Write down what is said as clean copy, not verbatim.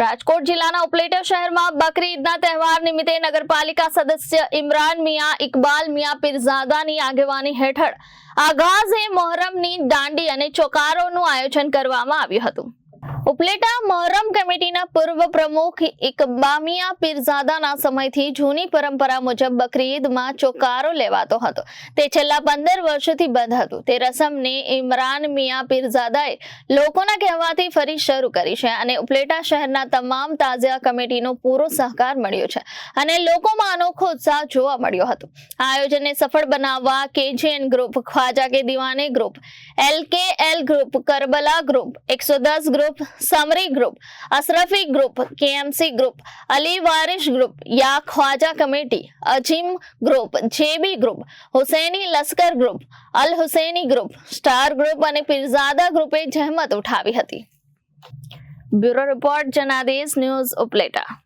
રાજકોટ જિલ્લાના ઉપલેટા શહેરમાં બકરી ઈદના તહેવાર નિમિત્તે નગરપાલિકા સદસ્ય ઇમરાન મિયા ઇકબાલ મિયા પીરઝાદાની આગેવાની હેઠળ આગાઝે મોહરમની દાંડી અને ચોકારોનું આયોજન કરવામાં આવ્યું હતું। ઉપલેટા મોહરમ કમિટીના પૂર્વ પ્રમુખ ઇકબામિયા પીરઝાદાના સમયથી જૂની પરંપરા મુજબ બકરી ઈદમાં ચોકારો લેવાતો હતો। તે છેલ્લા 15 વર્ષથી બંધ હતું। તે રસમને ઇમરાન મિયા પીરઝાદાએ લોકોના કહેવાથી ફરી શરૂ કરી છે અને ઉપલેટા શહેરના તમામ તાઝિયા કમિટીનો પૂરો સહકાર મળ્યો છે અને લોકોમાં અનોખો ઉત્સાહ જોવા મળ્યો હતો। આ આયોજનને સફળ બનાવવા કેજીએન ગ્રુપ, ખ્વાજા કે દીવાને group, LKL group, Karbala group, 110 group, Samri group, Ashrafi group, KMC group, Ali Waris group, या Khwaja committee, Azeem group, JB group, Husaini Lashkar group, Al Husaini group, star group અને પીરઝાદા ગ્રુપે જહેમત ઉઠાવી હતી। Bureau report Janadesh news Upleta.